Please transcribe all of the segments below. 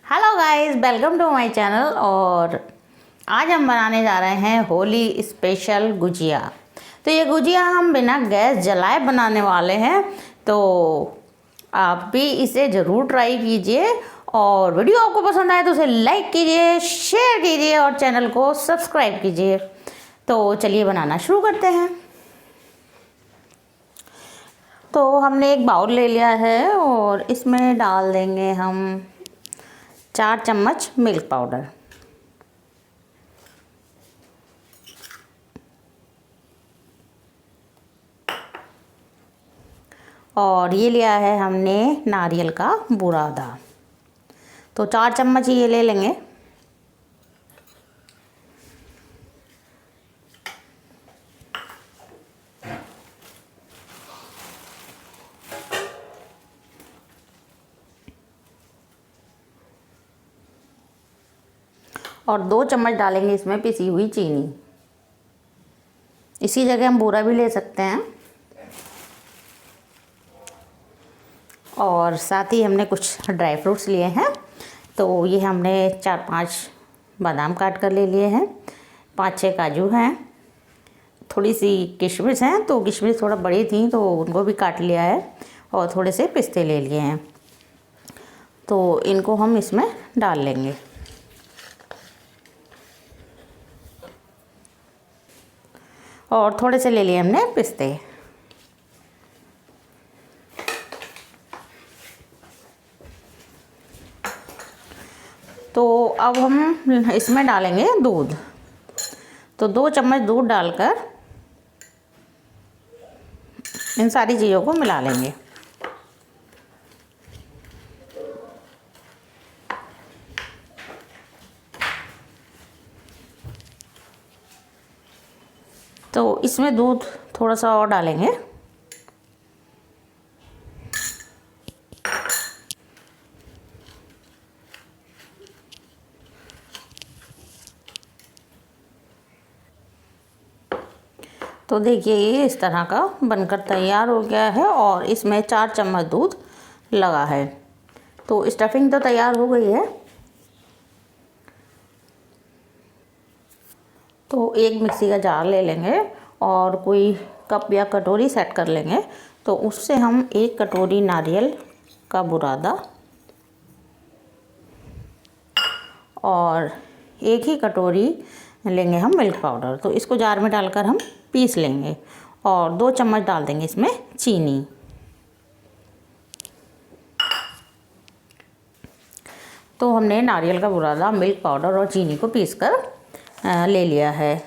Hello guys, welcome to my channel. और आज हम बनाने जा रहे हैं होली स्पेशल गुजिया। तो ये गुजिया हम बिना गैस जलाए बनाने वाले हैं, तो आप भी इसे ज़रूर ट्राई कीजिए। और वीडियो आपको पसंद आए तो उसे लाइक कीजिए, शेयर कीजिए और चैनल को सब्सक्राइब कीजिए। तो चलिए बनाना शुरू करते हैं। तो हमने एक बाउल ले लिया है और इसमें डाल देंगे हम 4 चम्मच मिल्क पाउडर। और ये लिया है हमने नारियल का बुरादा, तो 4 चम्मच ये ले लेंगे। और 2 चम्मच डालेंगे इसमें पिसी हुई चीनी। इसी जगह हम बूरा भी ले सकते हैं। और साथ ही हमने कुछ ड्राई फ्रूट्स लिए हैं, तो ये हमने 4-5 बादाम काट कर ले लिए हैं, 5-6 काजू हैं, थोड़ी सी किशमिश हैं, तो किशमिश थोड़ा बड़ी थी तो उनको भी काट लिया है। और थोड़े से पिस्ते ले लिए हैं, तो इनको हम इसमें डाल लेंगे। और थोड़े से ले लिए हमने पिस्ते। तो अब हम इसमें डालेंगे दूध। तो 2 चम्मच दूध डालकर इन सारी चीज़ों को मिला लेंगे। तो इसमें दूध थोड़ा सा और डालेंगे। तो देखिए ये इस तरह का बनकर तैयार हो गया है और इसमें 4 चम्मच दूध लगा है। तो स्टफिंग तो तैयार हो गई है। तो एक मिक्सी का जार ले लेंगे और कोई कप या कटोरी सेट कर लेंगे। तो उससे हम 1 कटोरी नारियल का बुरादा और 1 ही कटोरी लेंगे हम मिल्क पाउडर। तो इसको जार में डालकर हम पीस लेंगे। और 2 चम्मच डाल देंगे इसमें चीनी। तो हमने नारियल का बुरादा, मिल्क पाउडर और चीनी को पीसकर ले लिया है।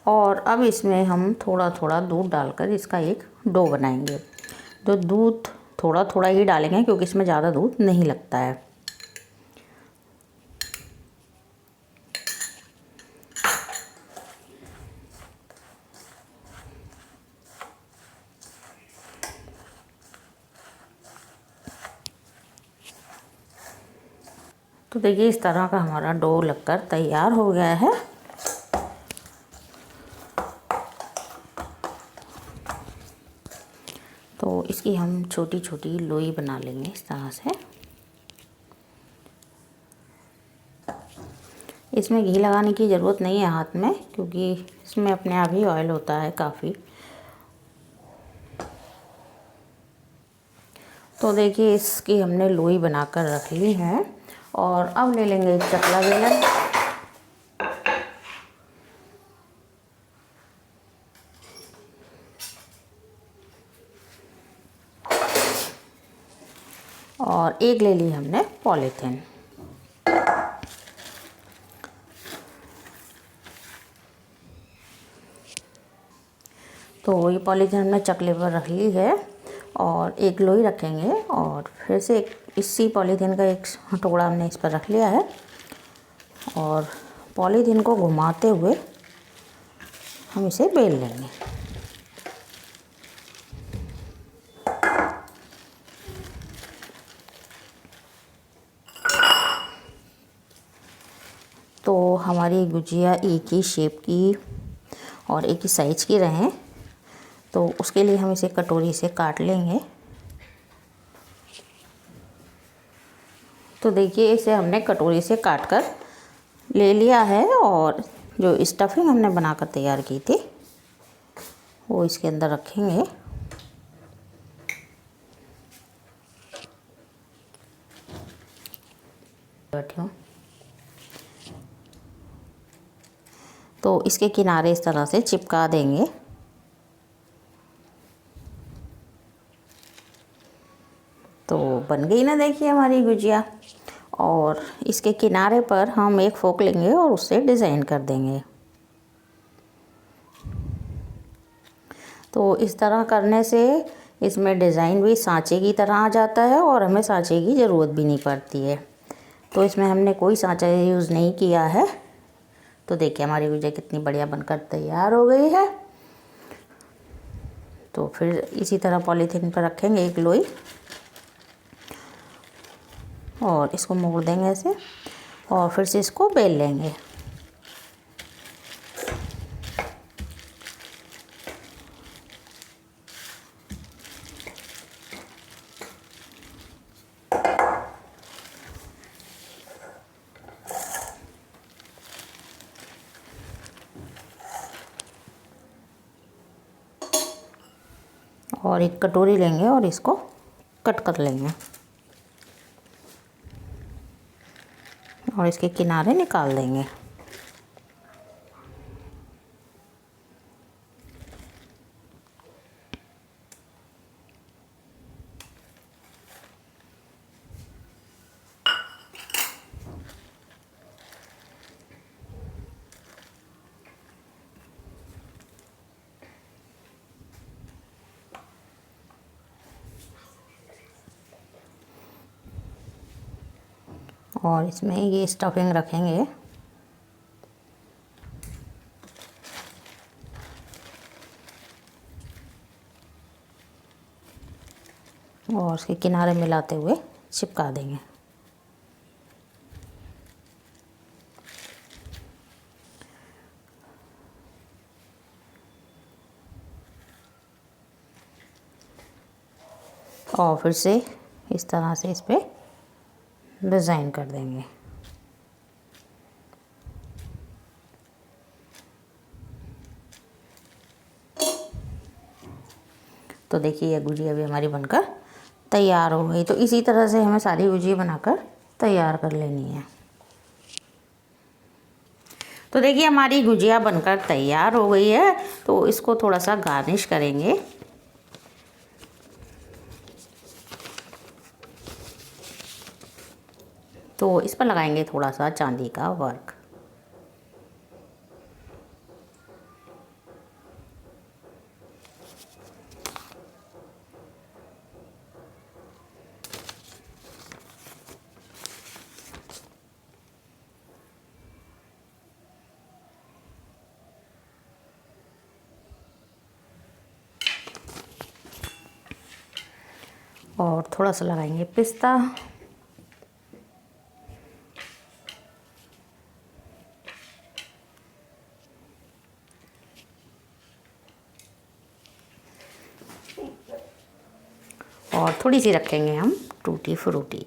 और अब इसमें हम थोड़ा थोड़ा दूध डालकर इसका एक डो बनाएंगे। तो दूध थोड़ा थोड़ा ही डालेंगे क्योंकि इसमें ज़्यादा दूध नहीं लगता है। तो देखिए इस तरह का हमारा डो लगकर तैयार हो गया है। तो इसकी हम छोटी छोटी लोई बना लेंगे इस तरह से। इसमें घी लगाने की ज़रूरत नहीं है हाथ में, क्योंकि इसमें अपने आप ही ऑयल होता है काफ़ी। तो देखिए इसकी हमने लोई बनाकर रख ली है। और अब ले लेंगे एक चकला बेलन। और एक ले ली हमने पॉलीथीन। तो ये पॉलीथीन हमने चकले पर रख ली है और एक लोई रखेंगे। और फिर से इसी पॉलीथीन का एक टुकड़ा हमने इस पर रख लिया है और पॉलीथीन को घुमाते हुए हम इसे बेल लेंगे। तो हमारी गुजिया एक ही शेप की और एक ही साइज़ की रहें, तो उसके लिए हम इसे कटोरी से काट लेंगे। तो देखिए इसे हमने कटोरी से काट कर ले लिया है और जो स्टफिंग हमने बनाकर तैयार की थी वो इसके अंदर रखेंगे। बैठो, तो इसके किनारे इस तरह से चिपका देंगे। तो बन गई ना देखिए हमारी गुजिया। और इसके किनारे पर हम एक फोक लेंगे और उससे डिज़ाइन कर देंगे। तो इस तरह करने से इसमें डिज़ाइन भी सांचे की तरह आ जाता है और हमें सांचे की ज़रूरत भी नहीं पड़ती है। तो इसमें हमने कोई सांचा यूज़ नहीं किया है। तो देखिए हमारी गुजिया कितनी बढ़िया बनकर तैयार हो गई है। तो फिर इसी तरह पॉलीथीन पर रखेंगे एक लोई और इसको मोड़ देंगे ऐसे और फिर से इसको बेल लेंगे। और एक कटोरी लेंगे और इसको कट कर लेंगे और इसके किनारे निकाल देंगे। और इसमें ये स्टफिंग रखेंगे। और उसके किनारे मिलाते हुए चिपका देंगे। और फिर से इस तरह से इस पे डिज़ाइन कर देंगे। तो देखिए ये गुजिया भी हमारी बनकर तैयार हो गई। तो इसी तरह से हमें सारी गुजिया बनाकर तैयार कर लेनी है। तो देखिए हमारी गुजिया बनकर तैयार हो गई है। तो इसको थोड़ा सा गार्निश करेंगे। तो इस पर लगाएंगे थोड़ा सा चांदी का वर्क। और थोड़ा सा लगाएंगे पिस्ता। और थोड़ी सी रखेंगे हम टूटी फ्रूटी।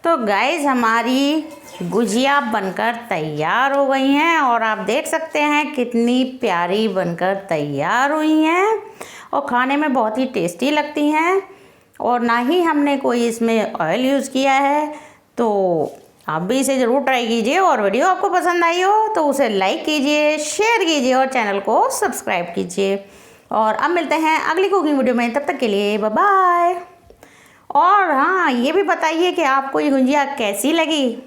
तो गाइस हमारी गुजिया बनकर तैयार हो गई हैं और आप देख सकते हैं कितनी प्यारी बनकर तैयार हुई हैं और खाने में बहुत ही टेस्टी लगती हैं और ना ही हमने कोई इसमें ऑयल यूज़ किया है। तो आप भी इसे ज़रूर ट्राई कीजिए और वीडियो आपको पसंद आई हो तो उसे लाइक कीजिए, शेयर कीजिए और चैनल को सब्सक्राइब कीजिए। और अब मिलते हैं अगली कुकिंग वीडियो में, तब तक के लिए बाय बाय। और हाँ, ये भी बताइए कि आपको ये गुजिया कैसी लगी।